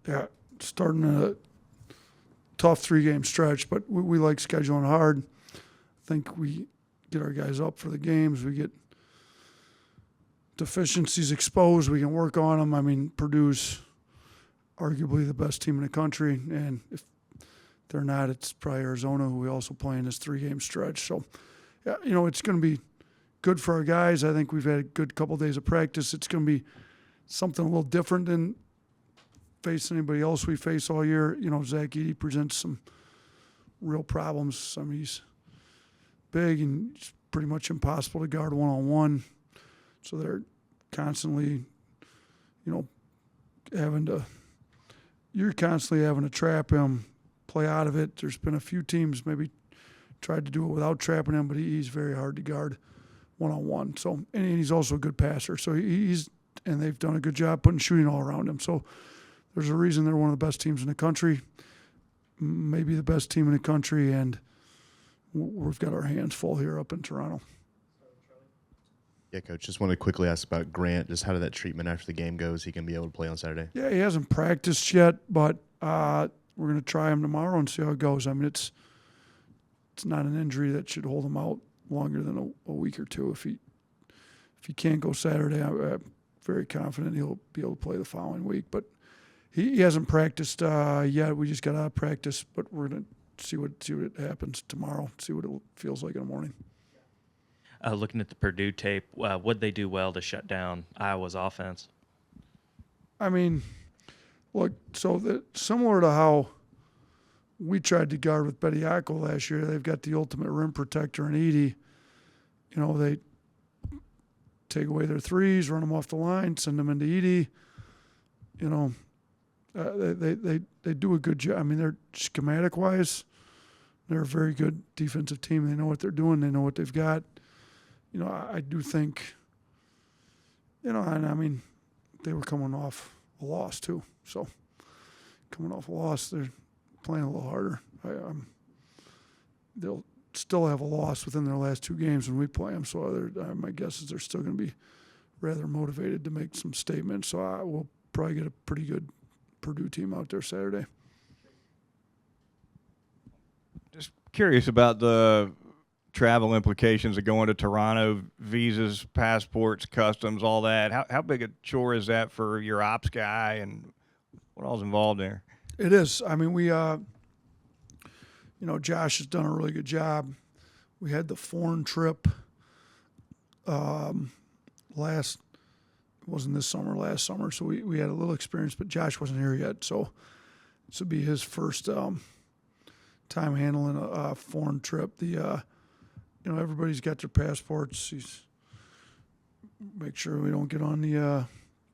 Yeah, starting a tough 3-game stretch, but we like scheduling hard. I think we get our guys up for the games. We get deficiencies exposed. We can work on them. I mean, Purdue's arguably the best team in the country, and if they're not, it's probably Arizona, who we also play in this 3-game stretch. So, yeah, it's going to be good for our guys. I think we've had a good couple days of practice. It's going to be something a little different than face anybody else we face all year. Zach Edey presents some real problems. I mean, he's big and it's pretty much impossible to guard one-on-one. So they're constantly, you're constantly having to trap him, play out of it. There's been a few teams maybe tried to do it without trapping him, but he's very hard to guard one-on-one. So, and he's also a good passer. So and they've done a good job putting shooting all around him. So there's a reason they're one of the best teams in the country, maybe the best team in the country, and we've got our hands full here up in Toronto. Yeah, Coach, just wanted to quickly ask about Grant. Just how did that treatment after the game go? Is he going to be able to play on Saturday? Yeah, he hasn't practiced yet, but we're going to try him tomorrow and see how it goes. I mean, it's not an injury that should hold him out longer than a week or two. If he can't go Saturday, I'm very confident he'll be able to play the following week. But he hasn't practiced yet. We just got out of practice, but we're going to see what happens tomorrow, see what it feels like in the morning. Looking at the Purdue tape, what'd they do well to shut down Iowa's offense? I mean, look, similar to how we tried to guard with Bediako last year, they've got the ultimate rim protector in Edey. They take away their threes, run them off the line, send them into Edey. They do a good job. I mean, they're schematic-wise, they're a very good defensive team. They know what they're doing. They know what they've got. I do think, and I mean, they were coming off a loss too. So coming off a loss, they're playing a little harder. They'll still have a loss within their last 2 games when we play them. So my guess is they're still going to be rather motivated to make some statements. So we'll probably get a pretty good Purdue team out there Saturday. Just curious about the travel implications of going to Toronto, visas, passports, customs, all that. How big a chore is that for your ops guy, and what all's involved there? It is. I mean, we, Josh has done a really good job. We had the foreign trip last summer, so we had a little experience, but Josh wasn't here yet, so this would be his first time handling a foreign trip. Everybody's got their passports. He's make sure we don't get on the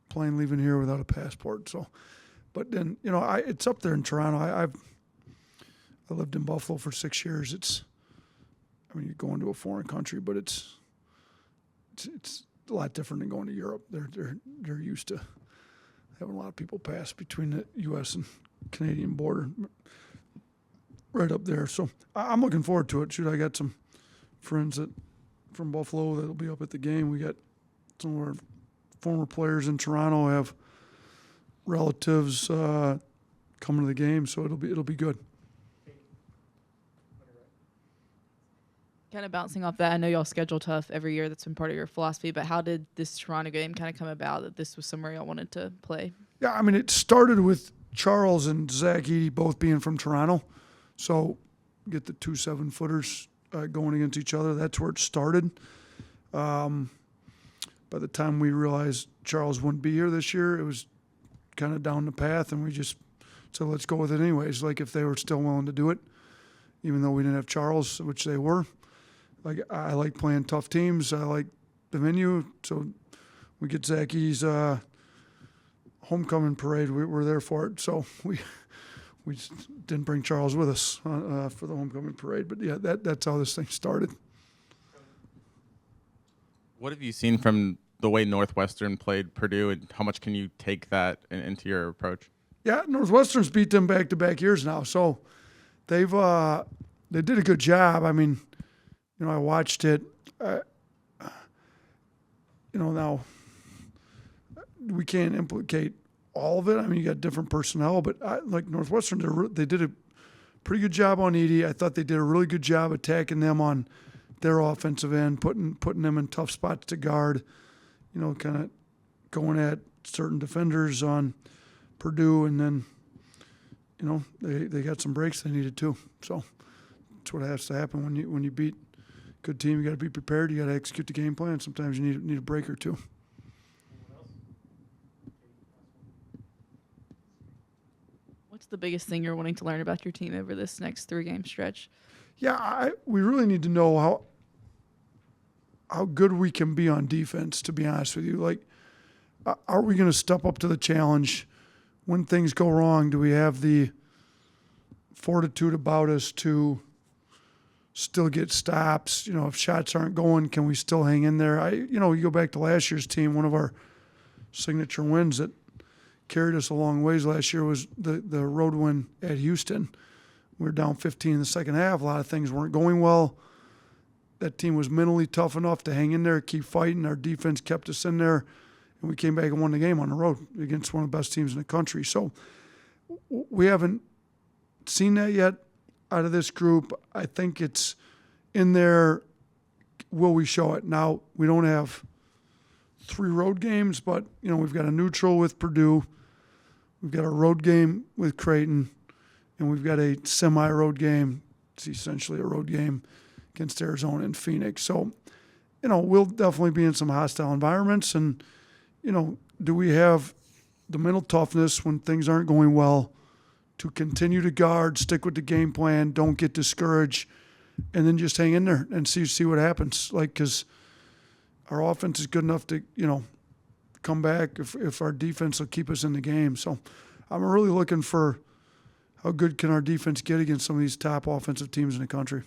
plane leaving here without a passport. So, but then it's up there in Toronto. I lived in Buffalo for 6 years. You're going to a foreign country, but it's a lot different than going to Europe. They're used to having a lot of people pass between the U.S. and Canadian border, right up there. So I'm looking forward to it. I got some friends from Buffalo that'll be up at the game. We got some of our former players in Toronto have relatives coming to the game, so it'll be good. Kind of bouncing off that, I know y'all schedule tough every year. That's been part of your philosophy, but how did this Toronto game kind of come about that this was somewhere y'all wanted to play? Yeah, I mean, it started with Charles and Zach Edey both being from Toronto, so get the 2 7-footers going against each other. That's where it started. By the time we realized Charles wouldn't be here this year, it was kind of down the path, and we just said, let's go with it anyways, like if they were still willing to do it, even though we didn't have Charles, which they were. Like, I like playing tough teams. I like the venue, so we get Zach Edey's homecoming parade. We're there for it, so we just didn't bring Charles with us for the homecoming parade. But, yeah, that's how this thing started. What have you seen from the way Northwestern played Purdue, and how much can you take that into your approach? Yeah, Northwestern's beat them back-to-back years now, so they did a good job. I mean, I watched it. Now we can't implicate all of it. I mean, you got different personnel, but like Northwestern, they did a pretty good job on Edie. I thought they did a really good job attacking them on their offensive end, putting them in tough spots to guard, kind of going at certain defenders on Purdue, and then, they got some breaks they needed too. So that's what has to happen when you beat a good team. You got to be prepared. You got to execute the game plan. Sometimes you need a break or two. What's the biggest thing you're wanting to learn about your team over this next 3-game stretch? Yeah, we really need to know how good we can be on defense, to be honest with you. Like, are we going to step up to the challenge when things go wrong? Do we have the fortitude about us to still get stops? If shots aren't going, can we still hang in there? You go back to last year's team, one of our signature wins that carried us a long ways last year was the road win at Houston. We were down 15 in the second half. A lot of things weren't going well. That team was mentally tough enough to hang in there, keep fighting. Our defense kept us in there, and we came back and won the game on the road against one of the best teams in the country. So we haven't seen that yet out of this group. I think it's in there. Will we show it? Now, we don't have 3 road games, but, we've got a neutral with Purdue. We've got a road game with Creighton, and we've got a semi-road game. It's essentially a road game against Arizona and Phoenix. So, we'll definitely be in some hostile environments. And, do we have the mental toughness when things aren't going well to continue to guard, stick with the game plan, don't get discouraged, and then just hang in there and see what happens? Because our offense is good enough to, come back if our defense will keep us in the game. So I'm really looking for how good can our defense get against some of these top offensive teams in the country.